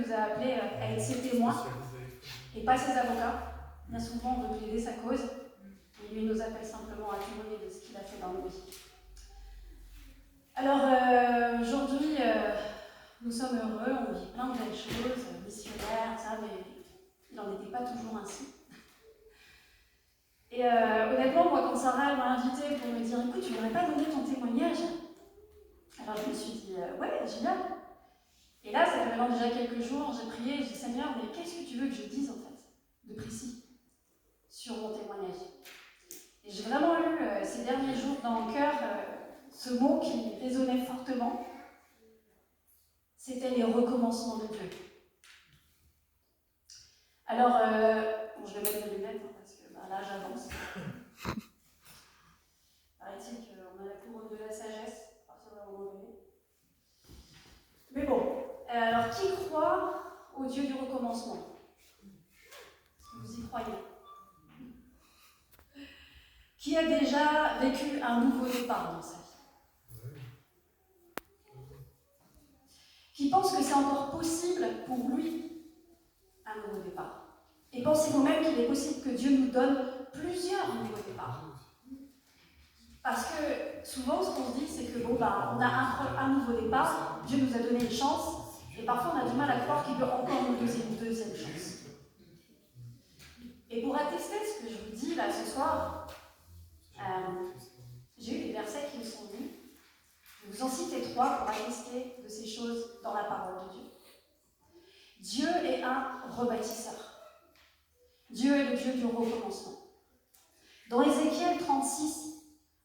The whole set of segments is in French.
nous a appelés à être ses témoins et pas ses avocats. Bien souvent, on veut plaider sa cause, et lui nous appelle simplement à témoigner de ce qu'il a fait dans nos vies. Alors, aujourd'hui, nous sommes heureux, on vit plein de belles choses, missionnaires, ça, mais il n'en était pas toujours ainsi. Et honnêtement, moi, quand Sarah m'a invitée pour me dire « Écoute, tu ne voudrais pas donner ton témoignage ?» Alors je me suis dit « Ouais, génial !» Et là, ça fait maintenant déjà quelques jours, j'ai prié, j'ai dit « Seigneur, mais qu'est-ce que tu veux que je dise, en fait, de précis sur mon témoignage ?» Et j'ai vraiment eu ces derniers jours dans le cœur ce mot qui résonnait fortement. C'était les recommencements de Dieu. Alors, bon, je vais mettre mes lunettes parce que là, j'avance. Paraît-il qu'on a la couronne de la sagesse à partir d'un moment donné. Mais bon, alors qui croit au Dieu du recommencement? Est-ce que vous y croyez? Qui a déjà vécu un nouveau départ dans sa vie? Qui pense que c'est encore possible pour lui un nouveau départ? Et pensez-vous même qu'il est possible que Dieu nous donne plusieurs nouveaux départs? Parce que souvent, ce qu'on se dit, c'est que on a un nouveau départ, Dieu nous a donné une chance, et parfois on a du mal à croire qu'il peut encore nous donner une deuxième chance. Et pour attester ce que je vous dis là ce soir, j'ai eu des versets qui me sont lus. Je vais vous en citer 3 pour attester de ces choses dans la parole de Dieu. Dieu est un rebâtisseur. Dieu est le Dieu du recommencement. Dans Ézéchiel 36,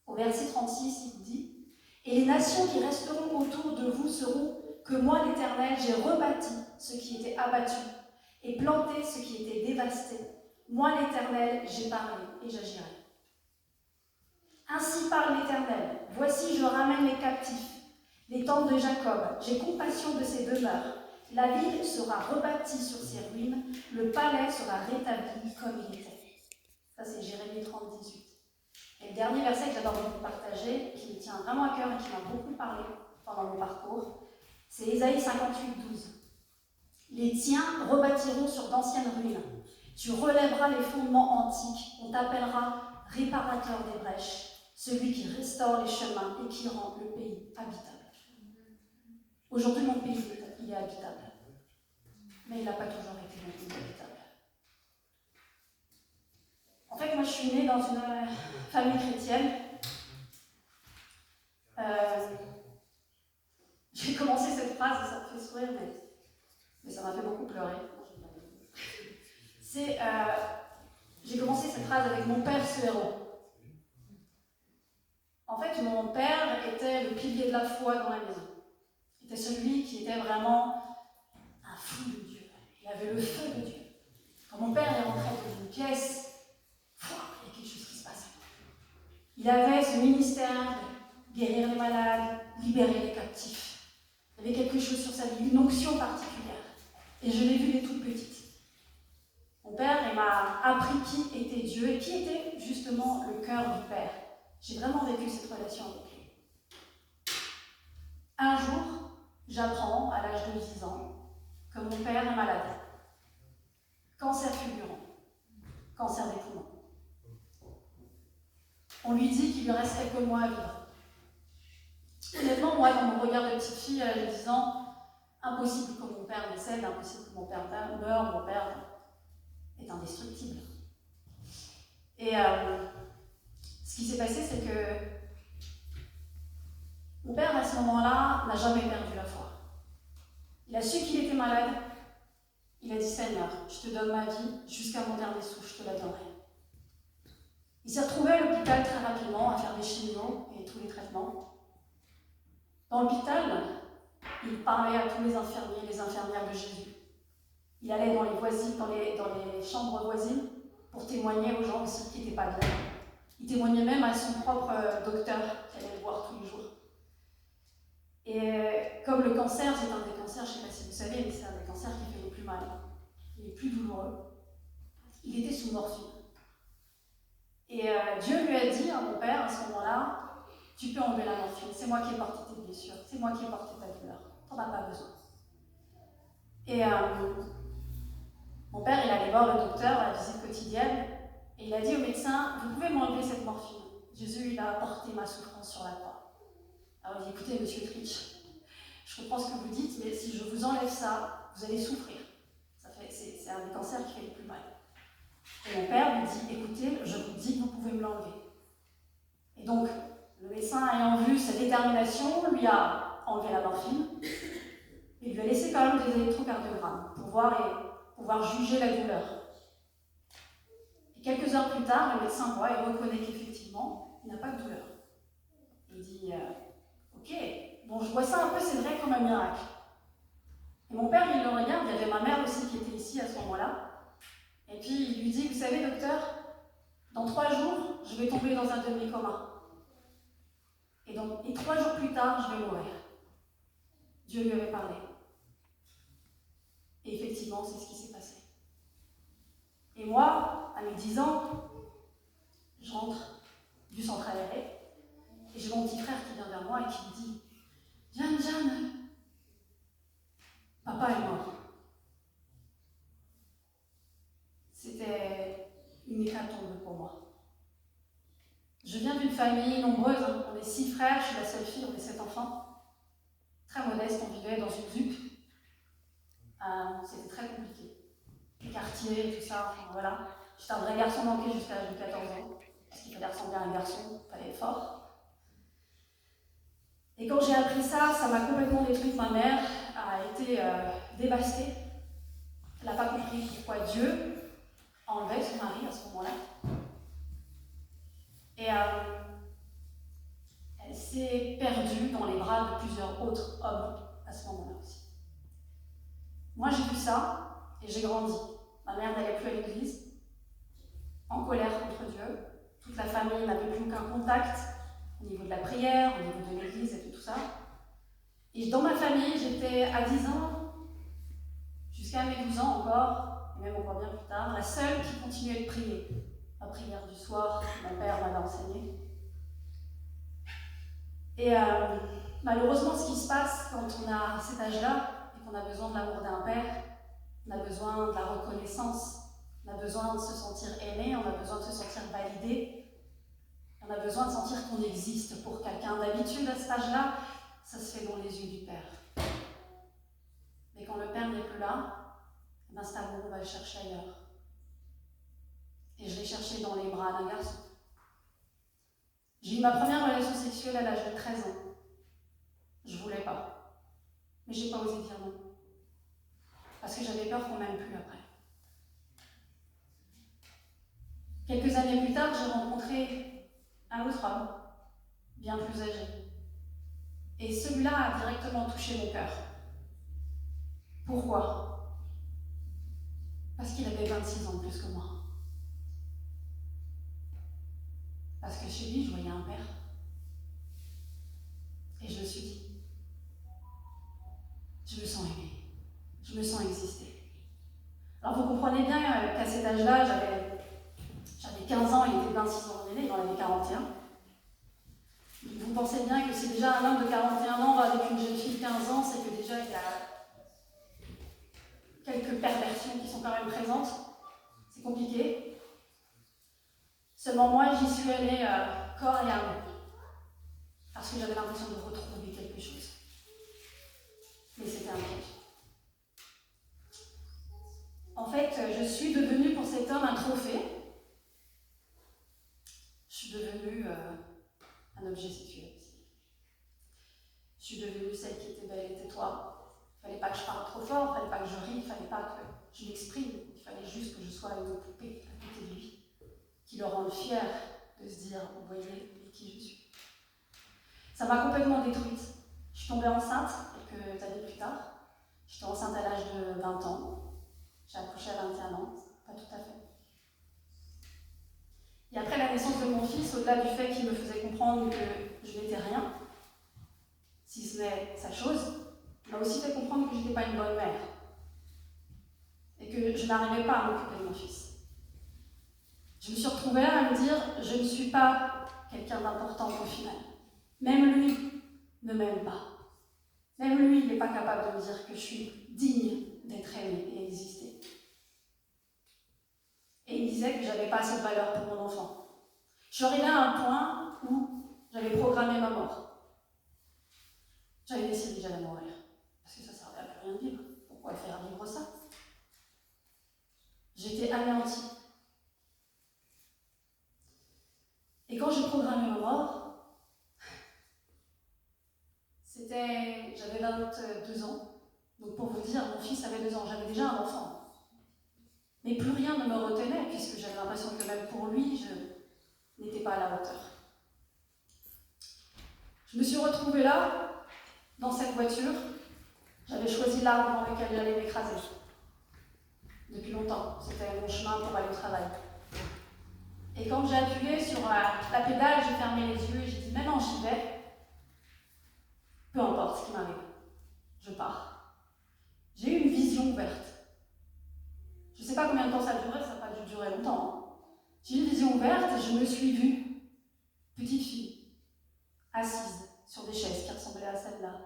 au verset 36, il dit « Et les nations qui resteront autour de vous sauront que moi, l'Éternel, j'ai rebâti ce qui était abattu et planté ce qui était dévasté. Moi, l'Éternel, j'ai parlé et j'agirai. Ainsi parle l'Éternel, voici je ramène les captifs, les tentes de Jacob, j'ai compassion de ses demeures. La ville sera rebâtie sur ses ruines, le palais sera rétabli comme il était. » Ça, c'est Jérémie 30, 18. Et le dernier verset que j'adore vous partager, qui me tient vraiment à cœur et qui m'a beaucoup parlé pendant mon parcours, c'est Ésaïe 58, 12. « Les tiens rebâtiront sur d'anciennes ruines. Tu relèveras les fondements antiques. On t'appellera réparateur des brèches, celui qui restaure les chemins et qui rend le pays habitable. » Aujourd'hui, mon pays, il est habitable. Mais il n'a pas toujours été mon pays habitable. En fait, moi, je suis née dans une famille chrétienne. J'ai commencé cette phrase, et ça me fait sourire, mais ça m'a fait beaucoup pleurer. J'ai commencé cette phrase avec mon père, ce héros. En fait, mon père était le pilier de la foi dans la maison. Il était celui qui était vraiment un fou de Dieu. Il avait le feu de Dieu. Quand mon père est rentré dans une pièce, il y a quelque chose qui se passait. Il avait ce ministère de guérir les malades, libérer les captifs. Il y avait quelque chose sur sa vie, une onction particulière. Et je l'ai vu dès toute petite. Mon père, il m'a appris qui était Dieu et qui était justement le cœur du Père. J'ai vraiment vécu cette relation avec lui. Un jour, j'apprends, à l'âge de 10 ans, que mon père est malade. Cancer fulgurant. Cancer des poumons. On lui dit qu'il lui reste quelques mois à vivre. Honnêtement, moi, dans mon regard de petite fille à l'âge de 10 ans, impossible que mon père décède, impossible que mon père meure, mon père est indestructible. Et ce qui s'est passé, c'est que mon père, à ce moment-là, n'a jamais perdu la foi. Il a su qu'il était malade. Il a dit « Seigneur, je te donne ma vie, jusqu'à mon dernier souffle, je te la donnerai. » Il s'est retrouvé à l'hôpital très rapidement à faire des chimios et tous les traitements. Dans l'hôpital, il parlait à tous les infirmiers, les infirmières de Jésus. Il allait dans les chambres voisines pour témoigner aux gens aussi qui n'étaient pas bien. Il témoignait même à son propre docteur qui allait le voir tous les jours. Et comme le cancer, c'est un des cancers, je ne sais pas si vous savez, mais c'est un des cancers qui fait le plus mal, il est plus douloureux. Il était sous morphine. Et Dieu lui a dit à mon père à ce moment-là, tu peux enlever la morphine, c'est moi qui ai porté tes blessures, c'est moi qui ai porté ta douleur, tu n'en as pas besoin. Et mon père, il allait voir le docteur à la visite quotidienne, et il a dit au médecin, vous pouvez m'enlever cette morphine. Jésus, il a apporté ma souffrance sur la croix. Alors il dit, écoutez, monsieur Tritch, je comprends ce que vous dites, mais si je vous enlève ça, vous allez souffrir. C'est un des cancers qui fait le plus mal. Et mon père lui dit, écoutez, je vous dis que vous pouvez me l'enlever. Et donc, le médecin ayant vu sa détermination, lui a enlevé la morphine et lui a laissé quand même des électrocardiogrammes pour pouvoir juger la douleur. Et quelques heures plus tard, le médecin voit et reconnaît qu'effectivement, il n'a pas de douleur. Il dit, ok, bon, je vois ça un peu, c'est vrai, comme un miracle. Et mon père, il le regarde, il y avait ma mère aussi qui était ici à ce moment-là. Et puis il lui dit, vous savez, docteur, dans 3 jours, je vais tomber dans un demi-coma. Et 3 jours plus tard, je vais mourir. Dieu lui avait parlé. Et effectivement, c'est ce qui s'est passé. Et moi, à mes 10 ans, je rentre du centre aéré, et j'ai mon petit frère qui vient vers moi et qui me dit, Jeanne, papa est mort. C'était une hécatombe pour moi. Je viens d'une famille nombreuse, hein. On est 6 frères, je suis la seule fille, on est 7 enfants. Très modeste, on vivait dans une ZUP. C'était très compliqué. Les quartiers, tout ça, enfin, voilà. J'étais un vrai garçon manqué jusqu'à l'âge de 14 ans, parce qu'il fallait ressembler à un garçon, il fallait être fort. Et quand j'ai appris ça, ça m'a complètement détruite. Ma mère a été dévastée. Elle n'a pas compris pourquoi Dieu enlevait son mari à ce moment-là. Et elle s'est perdue dans les bras de plusieurs autres hommes à ce moment-là aussi. Moi, j'ai vu ça et j'ai grandi. Ma mère n'allait plus à l'église, en colère contre Dieu. Toute la famille n'avait plus aucun contact au niveau de la prière, au niveau de l'église et tout ça. Et dans ma famille, j'étais à 10 ans, jusqu'à mes 12 ans encore, et même encore bien plus tard, la seule qui continuait de prier. La prière du soir, mon père m'avait enseigné. Et malheureusement, ce qui se passe quand on a cet âge-là, et qu'on a besoin de l'amour d'un père, on a besoin de la reconnaissance, on a besoin de se sentir aimé, on a besoin de se sentir validé, on a besoin de sentir qu'on existe pour quelqu'un. D'habitude, à cet âge-là, ça se fait dans les yeux du père. Mais quand le père n'est plus là, ben cet amour, on va le chercher ailleurs. Et je l'ai cherché dans les bras d'un garçon. J'ai eu ma première relation sexuelle à l'âge de 13 ans. Je voulais pas. Mais j'ai pas osé dire non. Parce que j'avais peur qu'on m'aime plus après. Quelques années plus tard, j'ai rencontré un autre homme, bien plus âgé. Et celui-là a directement touché mon cœur. Pourquoi? Parce qu'il avait 26 ans de plus que moi. Parce que chez lui, je voyais un père. Et je me suis dit, je me sens aimée, je me sens exister. Alors vous comprenez bien qu'à cet âge-là, j'avais 15 ans, il était 26 ans aîné, il en avait 41. Vous pensez bien que si déjà un homme de 41 ans va avec une jeune fille de 15 ans, c'est que déjà il y a quelques perversions qui sont quand même présentes. C'est compliqué. Seulement moi, j'y suis allée corps et âme. Parce que j'avais l'impression de retrouver quelque chose. Mais c'était un piège. En fait, je suis devenue pour cet homme un trophée. Je suis devenue un objet sexuel aussi. Je suis devenue celle qui était belle et tais-toi. Il ne fallait pas que je parle trop fort, il ne fallait pas que je rie, il ne fallait pas que je m'exprime. Il fallait juste que je sois une poupée à côté de lui, qui le rende fier de se dire, vous voyez qui je suis. Ça m'a complètement détruite. Je suis tombée enceinte quelques années plus tard. J'étais enceinte à l'âge de 20 ans. J'ai accouché à 21 ans, pas tout à fait. Et après la naissance de mon fils, au-delà du fait qu'il me faisait comprendre que je n'étais rien, si ce n'est sa chose, il m'a aussi fait comprendre que je n'étais pas une bonne mère. Et que je n'arrivais pas à m'occuper de mon fils. Je me suis retrouvée là à me dire, je ne suis pas quelqu'un d'important au final. Même lui ne m'aime pas. Même lui, il n'est pas capable de me dire que je suis digne d'être aimé et exister. Et il me disait que j'avais pas assez de valeur pour mon enfant. Je suis arrivée à un point où j'avais programmé ma mort. J'avais décidé que j'allais mourir. Parce que ça ne servait à plus rien de vivre. Pourquoi faire vivre ça? J'étais anéantie. Et quand j'ai programmé ma mort, j'avais 22 ans. Donc pour vous dire, mon fils avait 2 ans, j'avais déjà un enfant. Mais plus rien ne me retenait, puisque j'avais l'impression que même pour lui, je n'étais pas à la hauteur. Je me suis retrouvée là, dans cette voiture. J'avais choisi l'arbre dans lequel j'allais m'écraser. Depuis longtemps, c'était mon chemin pour aller au travail. Et quand j'ai appuyé sur la pédale, j'ai fermé les yeux et j'ai dit, maintenant j'y vais. Peu importe ce qui m'arrive, je pars. J'ai eu une vision ouverte. Je ne sais pas combien de temps ça a duré, ça n'a pas dû durer longtemps. J'ai eu une vision ouverte et je me suis vue, petite fille, assise sur des chaises qui ressemblaient à celle-là,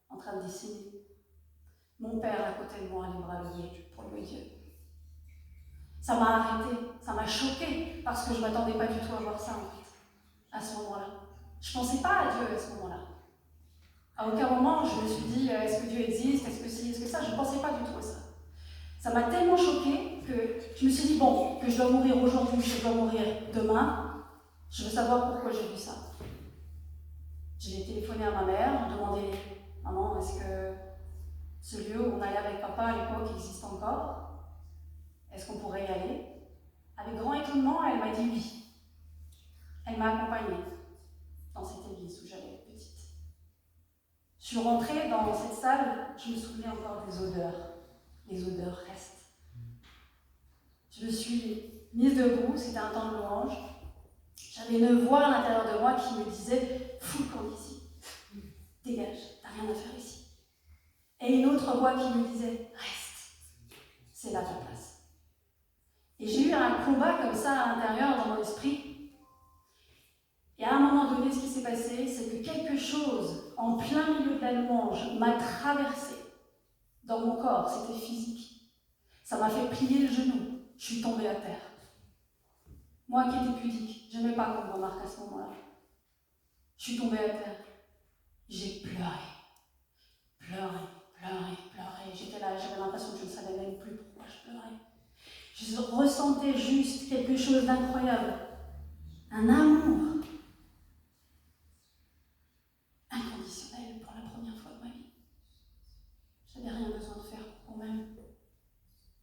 en train de dessiner. Mon père à côté de moi, les bras liés pour louer Dieu. Ça m'a arrêtée, ça m'a choquée, parce que je ne m'attendais pas du tout à voir ça, en fait, à ce moment-là. Je ne pensais pas à Dieu à ce moment-là. À aucun moment, je me suis dit, est-ce que Dieu existe, est-ce que ci, est-ce que ça, je ne pensais pas du tout à ça. Ça m'a tellement choquée que je me suis dit, bon, que je dois mourir aujourd'hui, que je dois mourir demain, je veux savoir pourquoi j'ai vu ça. J'ai téléphoné à ma mère, demandé, maman, est-ce que ce lieu où on allait avec papa à l'époque existe encore? Est-ce qu'on pourrait y aller? Avec grand étonnement, elle m'a dit oui. Elle m'a accompagnée dans cette église où j'allais être petite. Je suis rentrée dans cette salle, je me souvenais encore des odeurs. Les odeurs restent. Je me suis mise debout, c'était un temps de louange. J'avais une voix à l'intérieur de moi qui me disait « Fous le camp ici, dégage, t'as rien à faire ici. » Et une autre voix qui me disait « Reste, c'est là ta place. » Et j'ai eu un combat comme ça à l'intérieur dans mon esprit. Et à un moment donné, ce qui s'est passé, c'est que quelque chose, en plein milieu de la louange, m'a traversé dans mon corps, c'était physique. Ça m'a fait plier le genou, je suis tombée à terre. Moi qui étais pudique, je n'aimais pas qu'on me remarque à ce moment-là. Je suis tombée à terre. J'ai pleuré. J'étais là, j'avais l'impression que je ne savais même plus pourquoi je pleurais. Je ressentais juste quelque chose d'incroyable. Un amour inconditionnel pour la première fois de ma vie. J'avais rien besoin de faire pour moi-même.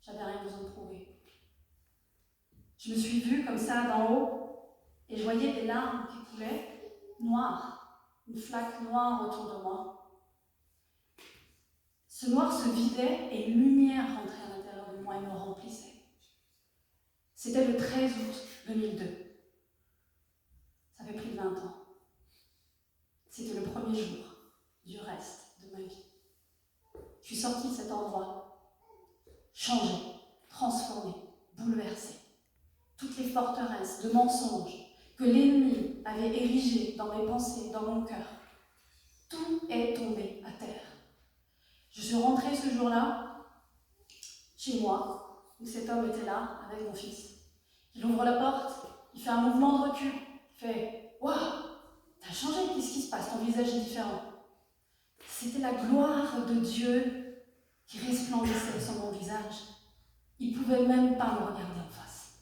J'avais rien besoin de prouver. Je me suis vue comme ça d'en haut et je voyais des larmes qui coulaient, noires, une flaque noire autour de moi. Ce noir se vidait et une lumière rentrait à l'intérieur de moi et me remplissait. C'était le 13 août 2002. Ça fait plus de 20 ans. C'était le premier jour du reste de ma vie. Je suis sortie de cet endroit, changée, transformée, bouleversée. Toutes les forteresses de mensonges que l'ennemi avait érigées dans mes pensées, dans mon cœur, tout est tombé à terre. Je suis rentrée ce jour-là, chez moi, où cet homme était là, avec mon fils. Il ouvre la porte, il fait un mouvement de recul, il fait « Waouh, t'as changé, qu'est-ce qui se passe? Ton visage est différent. » C'était la gloire de Dieu qui resplendissait sur mon visage. Il ne pouvait même pas me regarder en face.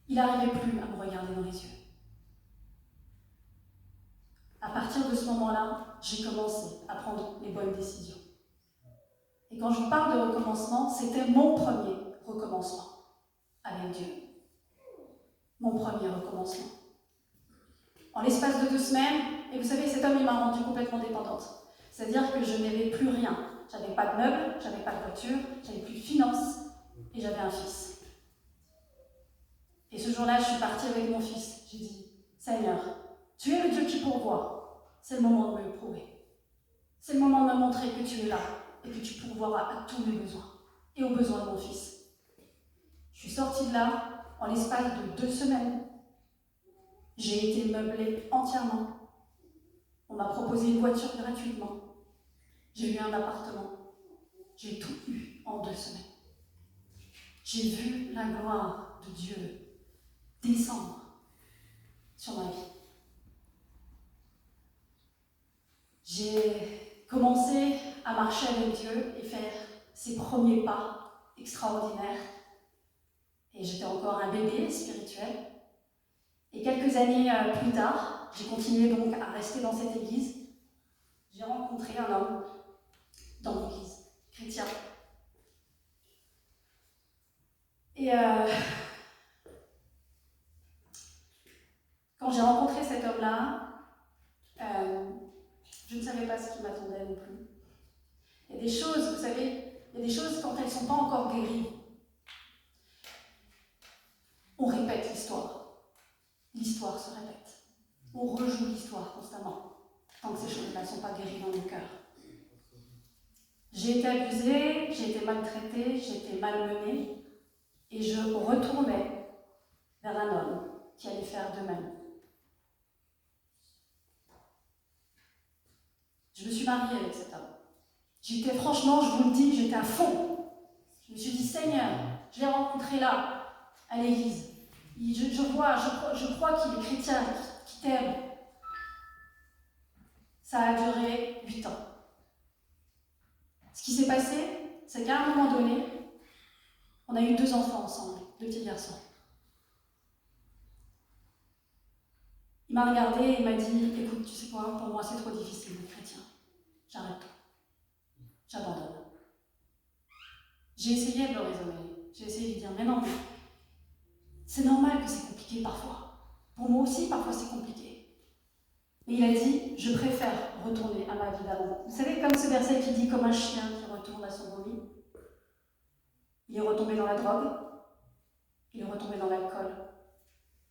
Il n'arrivait plus à me regarder dans les yeux. À partir de ce moment-là, j'ai commencé à prendre les bonnes décisions. Et quand je vous parle de recommencement, c'était mon premier recommencement avec Dieu. Mon premier recommencement. En l'espace de 2 semaines, et vous savez, cet homme, il m'a rendue complètement dépendante. C'est-à-dire que je n'avais plus rien. J'avais pas de meubles, j'avais pas de voiture, j'avais plus de finances, et j'avais un fils. Et ce jour-là, je suis partie avec mon fils. J'ai dit, Seigneur, tu es le Dieu qui pourvoit. C'est le moment de me le prouver. C'est le moment de me montrer que tu es là et que tu pourvoiras à tous mes besoins et aux besoins de mon fils. Je suis sortie de là en l'espace de 2 semaines. J'ai été meublée entièrement. On m'a proposé une voiture gratuitement. J'ai eu un appartement. J'ai tout eu en 2 semaines. J'ai vu la gloire de Dieu descendre sur ma vie. J'ai commencé à marcher avec Dieu et faire ses premiers pas extraordinaires. Et j'étais encore un bébé spirituel. Et quelques années plus tard, j'ai continué donc à rester dans cette église. J'ai rencontré un homme dans l'église, chrétien. Et quand j'ai rencontré cet homme-là, je ne savais pas ce qui m'attendait non plus. Il y a des choses, vous savez, il y a des choses quand elles ne sont pas encore guéries. On répète l'histoire. L'histoire se répète. On rejoue l'histoire constamment, tant que ces choses-là ne sont pas guéries dans nos cœurs. J'ai été abusée, j'ai été maltraitée, j'ai été malmenée, et je retournais vers un homme qui allait faire de même. Je me suis mariée avec cet homme. J'étais, franchement, je vous le dis, j'étais à fond. Je me suis dit, Seigneur, je l'ai rencontré là, à l'église. Je crois qu'il est chrétien, qu'il t'aime. Ça a duré 8 ans. Ce qui s'est passé, c'est qu'à un moment donné, on a eu 2 enfants ensemble, 2 petits garçons. Il m'a regardé et il m'a dit, écoute, tu sais quoi, pour moi c'est trop difficile d'être chrétien. J'arrête tout. J'abandonne. J'ai essayé de le raisonner. J'ai essayé de lui dire, mais non, c'est normal que c'est compliqué parfois. Pour moi aussi, parfois c'est compliqué. Mais il a dit, je préfère retourner à ma vie d'avant. Vous savez, comme ce verset qui dit, comme un chien qui retourne à son vomi. Il est retombé dans la drogue, il est retombé dans l'alcool,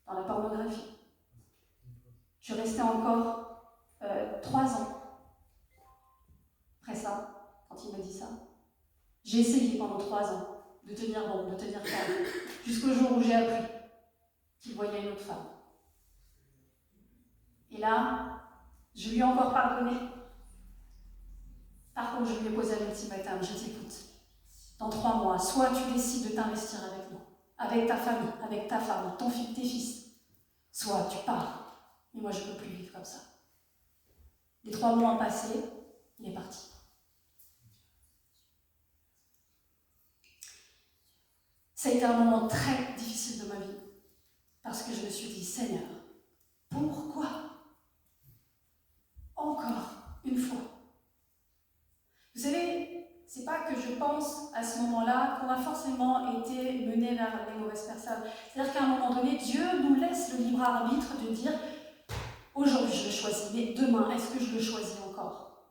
dans la pornographie. Je suis restée encore 3 ans après ça, quand il m'a dit ça. J'ai essayé pendant 3 ans de tenir bon, de tenir ferme, jusqu'au jour où j'ai appris qu'il voyait une autre femme. Et là, je lui ai encore pardonné. Par contre, je lui ai posé un ultimatum, je t'écoute. Dans 3 mois, soit tu décides de t'investir avec nous, avec ta famille, avec ta femme, ton fils, tes fils, soit tu pars. Et moi, je ne peux plus vivre comme ça. Les 3 mois ont passé, il est parti. Ça a été un moment très difficile de ma vie, parce que je me suis dit, Seigneur, pourquoi encore une fois? Vous savez, c'est pas que je pense à ce moment-là qu'on a forcément été mené vers les mauvaises personnes. C'est-à-dire qu'à un moment donné, Dieu nous laisse le libre arbitre de dire, aujourd'hui je le choisis, mais demain, est-ce que je le choisis encore?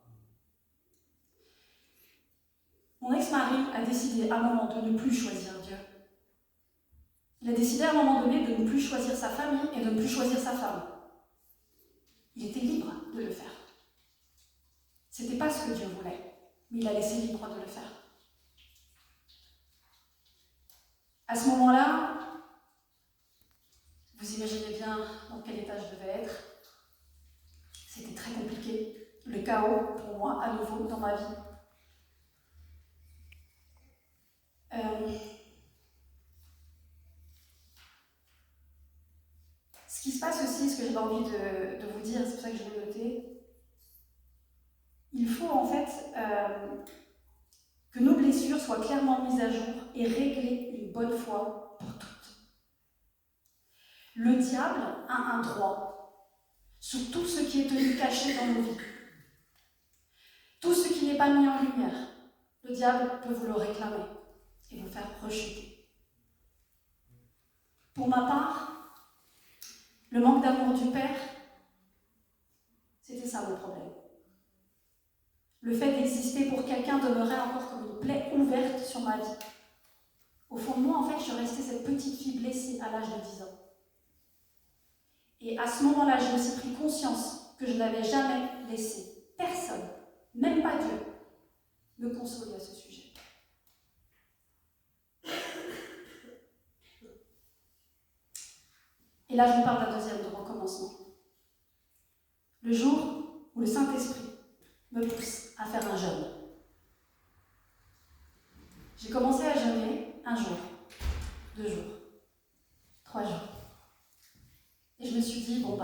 Mon ex-mari a décidé à un moment de ne plus choisir Dieu. Il a décidé à un moment donné de ne plus choisir sa famille et de ne plus choisir sa femme. Il était libre de le faire. C'était pas ce que Dieu voulait, mais il a laissé libre de le faire. À ce moment-là, vous imaginez bien dans quel état je devais être. C'était très compliqué. Le chaos pour moi, à nouveau, dans ma vie. Ce qui se passe aussi, ce que j'ai envie de vous dire, c'est pour ça que je l'ai noté, il faut en fait que nos blessures soient clairement mises à jour et réglées une bonne fois pour toutes. Le diable a un droit sur tout ce qui est tenu caché dans nos vies. Tout ce qui n'est pas mis en lumière, le diable peut vous le réclamer et vous faire rechuter. Pour ma part, le manque d'amour du Père, c'était ça mon problème. Le fait d'exister pour quelqu'un demeurait encore comme une plaie ouverte sur ma vie. Au fond de moi, en fait, je suis restée cette petite fille blessée à l'âge de 10 ans. Et à ce moment-là, j'ai aussi pris conscience que je n'avais jamais laissé personne, même pas Dieu, me consoler à ce sujet. Et là, je vous parle d'un deuxième de recommencement. Le jour où le Saint-Esprit me pousse à faire un jeûne. 1 jour, 2 jours, 3 jours. Et je me suis dit, bon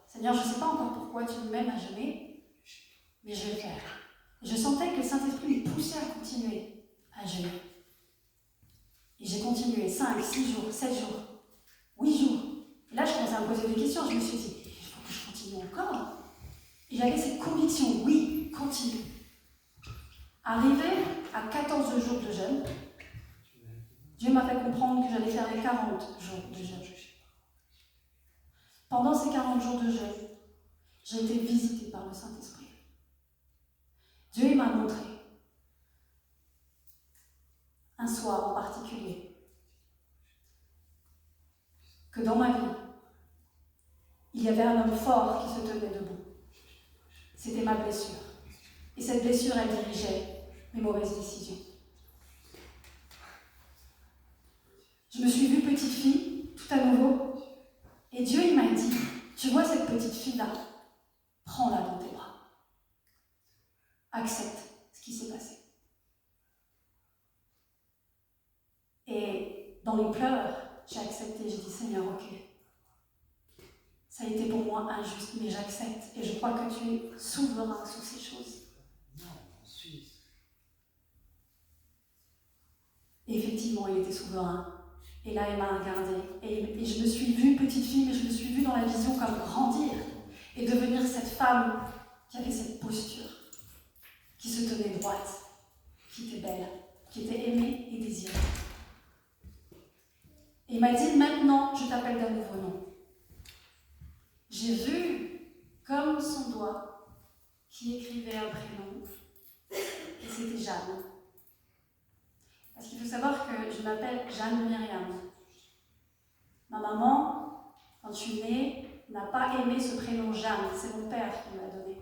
Seigneur, je ne sais pas encore pourquoi tu me mènes à jeûner, mais je vais le faire. Et je sentais que le Saint-Esprit me poussait à continuer à jeûner. Et j'ai continué 5, 6 jours, 7 jours, 8 jours. Et là, je commençais à me poser des questions. Je me suis dit, il faut que je continue encore. Et j'avais cette conviction, oui, continue. Arrivé à 14 jours de jeûne, Dieu m'a fait comprendre que j'allais faire les 40 jours de jeûne. Pendant ces 40 jours de jeûne, j'ai été visitée par le Saint-Esprit. Dieu m'a montré un soir en particulier que dans ma vie, il y avait un homme fort qui se tenait debout. C'était ma blessure. Et cette blessure, elle dirigeait mes mauvaises décisions. Je me suis vue petite fille, tout à nouveau, et Dieu, il m'a dit, tu vois cette petite fille-là, prends-la dans tes bras. Accepte ce qui s'est passé. Et dans les pleurs, j'ai accepté, j'ai dit, Seigneur, ok, ça a été pour moi injuste, mais j'accepte, et je crois que tu es souverain sur ces choses. Et effectivement, il était souverain. Et là, il m'a regardée. Et je me suis vue petite fille, mais je me suis vue dans la vision comme grandir et devenir cette femme qui avait cette posture, qui se tenait droite, qui était belle, qui était aimée et désirée. Et il m'a dit, maintenant, je t'appelle d'un nouveau nom. J'ai vu comme son doigt qui écrivait un prénom, et c'était Jeanne. Parce qu'il faut savoir que je m'appelle Jeanne Myriam. Ma maman, quand je suis née, n'a pas aimé ce prénom Jeanne. C'est mon père qui me l'a donné.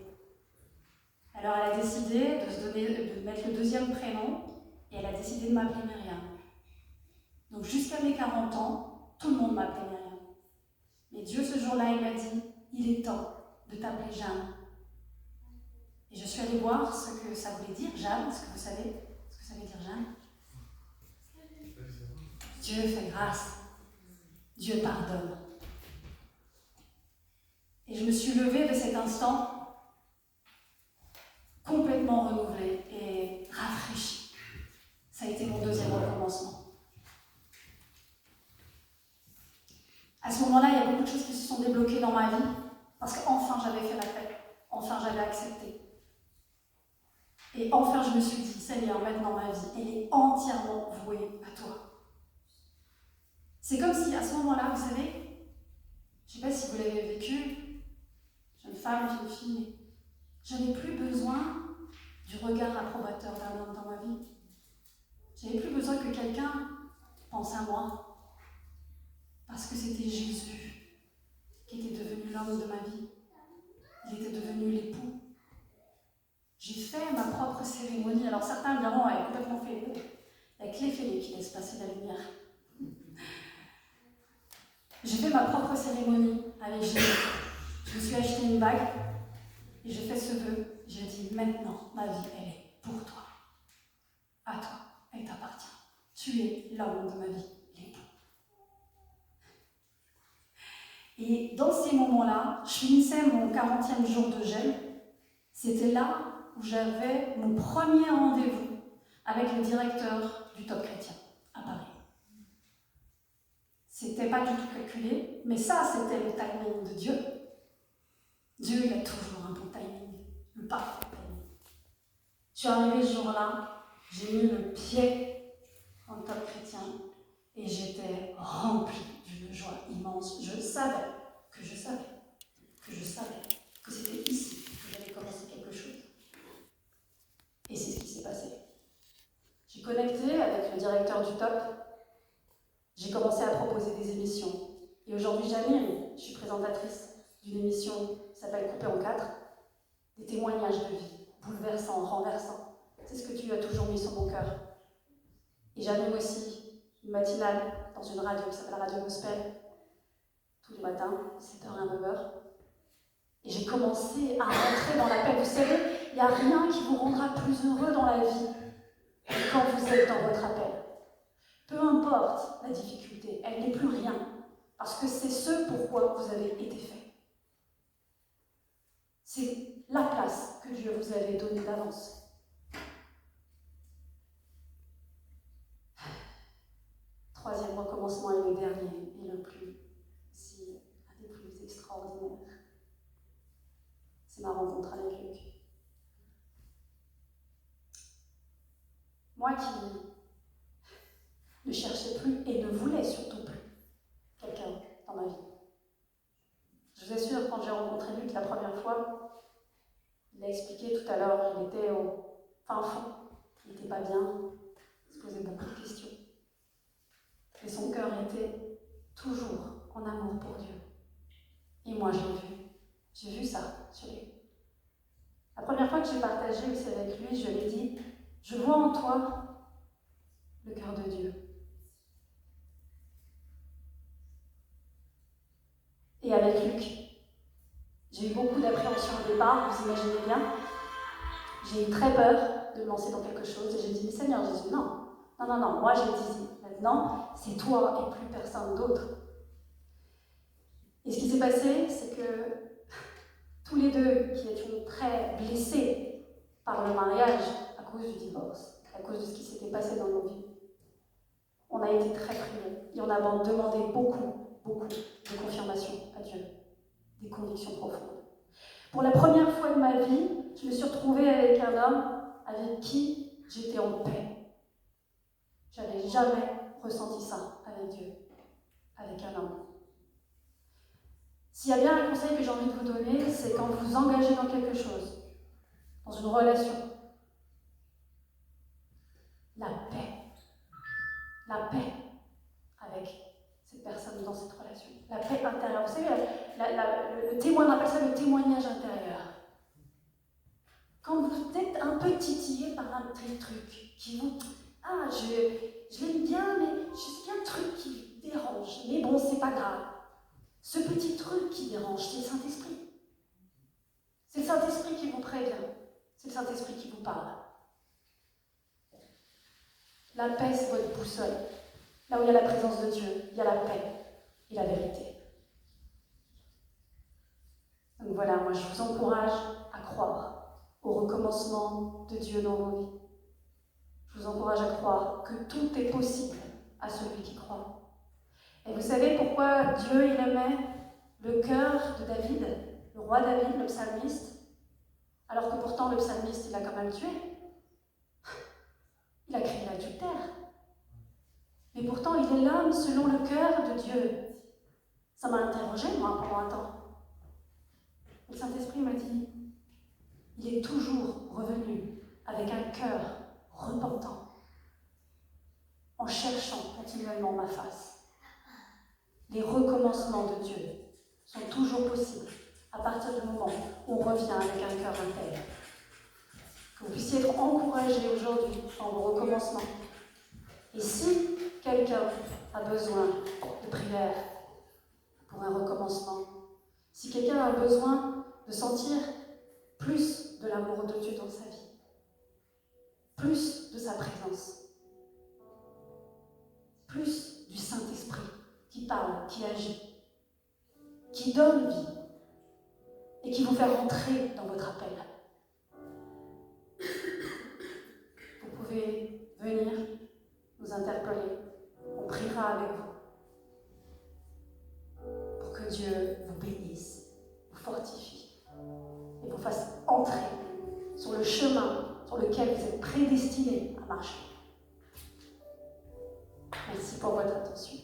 Alors elle a décidé de mettre le deuxième prénom et elle a décidé de m'appeler Myriam. Donc jusqu'à mes 40 ans, tout le monde m'appelait Myriam. Mais Dieu, ce jour-là, il m'a dit, il est temps de t'appeler Jeanne. Et je suis allée voir ce que ça voulait dire, Jeanne. Est-ce que vous savez ce que ça veut dire, Jeanne? Dieu fait grâce. Dieu pardonne. Et je me suis levée de cet instant complètement renouvelée et rafraîchie. Ça a été mon deuxième recommencement. À ce moment-là, il y a beaucoup de choses qui se sont débloquées dans ma vie parce qu'enfin j'avais fait la paix. Enfin j'avais accepté. Et enfin je me suis dit, Seigneur, maintenant ma vie, elle est entièrement vouée à toi. C'est comme si à ce moment-là, vous savez, je ne sais pas si vous l'avez vécu, jeune femme, jeune fille, je n'avais plus besoin du regard approbateur d'un homme dans ma vie. Je n'avais plus besoin que quelqu'un pense à moi. Parce que c'était Jésus qui était devenu l'homme de ma vie. Il était devenu l'époux. J'ai fait ma propre cérémonie. Alors certains diront, elle est complètement fêlée. Il n'y a que les fêlés qui laissent passer la lumière. J'ai fait ma propre cérémonie avec Jésus. Je me suis acheté une bague et j'ai fait ce vœu. J'ai dit, maintenant, ma vie, elle est pour toi. À toi, elle t'appartient. Tu es l'homme de ma vie, l'époux. Et dans ces moments-là, je finissais mon 40e jour de jeûne. C'était là où j'avais mon premier rendez-vous avec le directeur du Top Chrétien à Paris. C'était pas du tout calculé, mais ça, c'était le timing de Dieu. Dieu, il a toujours un bon timing, le parfait timing. Je suis arrivée ce jour-là, j'ai mis le pied dans le Top Chrétien et j'étais remplie d'une joie immense. Je savais que c'était ici que j'allais commencer quelque chose. Et c'est ce qui s'est passé. J'ai connecté avec le directeur du Top. J'ai commencé à proposer des émissions. Et aujourd'hui, j'anime, je suis présentatrice d'une émission qui s'appelle Coupé en 4, des témoignages de vie, bouleversants, renversants. C'est ce que tu as toujours mis sur mon cœur. Et j'anime aussi une matinale dans une radio qui s'appelle Radio Gospel, tous les matins, 7h à 9h. Et j'ai commencé à rentrer dans la paix. Vous savez, il n'y a rien qui vous rendra plus heureux dans la vie que quand vous êtes dans votre appel. Peu importe la difficulté, elle n'est plus rien, parce que c'est ce pourquoi vous avez été fait. C'est la place que Dieu vous avait donnée d'avance. Troisième recommencement et le dernier, et un des plus extraordinaires. C'est ma rencontre avec Luc. Moi qui ne cherchais plus et ne voulais surtout plus quelqu'un dans ma vie. Je vous assure, quand j'ai rencontré Luc la première fois, il a expliqué tout à l'heure, il était au fin fond, il n'était pas bien, il se posait beaucoup de questions. Et son cœur était toujours en amour pour Dieu. Et moi, je l'ai vu. J'ai vu ça chez lui. La première fois que j'ai partagé aussi avec lui, je lui ai dit, je vois en toi le cœur de Dieu. Et avec Luc, j'ai eu beaucoup d'appréhension au départ, vous imaginez bien. J'ai eu très peur de me lancer dans quelque chose et j'ai dit, Seigneur Jésus, non, moi j'ai dit, maintenant, c'est toi et plus personne d'autre. Et ce qui s'est passé, c'est que tous les deux, qui étions très blessés par le mariage à cause du divorce, à cause de ce qui s'était passé dans nos vies, on a été très frileux et on a demandé beaucoup de confirmation à Dieu, des convictions profondes. Pour la première fois de ma vie, je me suis retrouvée avec un homme avec qui j'étais en paix. Je n'avais jamais ressenti ça avec Dieu, avec un homme. S'il y a bien un conseil que j'ai envie de vous donner, c'est quand vous vous engagez dans quelque chose, dans une relation, la paix avec cette personne dans cette relation, la paix intérieure. Vous savez, le témoin, on appelle ça le témoignage intérieur. Quand vous êtes un peu titillé par un petit truc qui vous... Ah, je l'aime bien, mais il y a un truc qui dérange. Mais bon, c'est pas grave. Ce petit truc qui dérange, c'est le Saint-Esprit. C'est le Saint-Esprit qui vous prévient. C'est le Saint-Esprit qui vous parle. La paix, c'est votre boussole. Là où il y a la présence de Dieu, il y a la paix et la vérité. Donc voilà, moi je vous encourage à croire au recommencement de Dieu dans vos vies. Je vous encourage à croire que tout est possible à celui qui croit. Et vous savez pourquoi Dieu il aimait le cœur de David, le roi David, le psalmiste, alors que pourtant le psalmiste il a quand même tué. Il a créé l'adultère. Mais pourtant il est l'homme selon le cœur de Dieu. Ça m'a interrogée moi pendant un temps. Le Saint-Esprit m'a dit, il est toujours revenu avec un cœur repentant, en cherchant continuellement ma face. Les recommencements de Dieu sont toujours possibles à partir du moment où on revient avec un cœur intègre. Que vous puissiez être encouragés aujourd'hui dans vos recommencements. Et si quelqu'un a besoin de prière pour un recommencement, si quelqu'un a besoin de sentir plus de l'amour de Dieu dans sa vie, plus de sa présence, plus du Saint-Esprit qui parle, qui agit, qui donne vie et qui vous fait rentrer dans votre appel. Vous pouvez venir nous interpeller, on priera avec vous pour que Dieu vous bénisse, vous fortifie et vous fasse entrer sur le chemin sur lequel vous êtes prédestinés à marcher. Merci pour votre attention.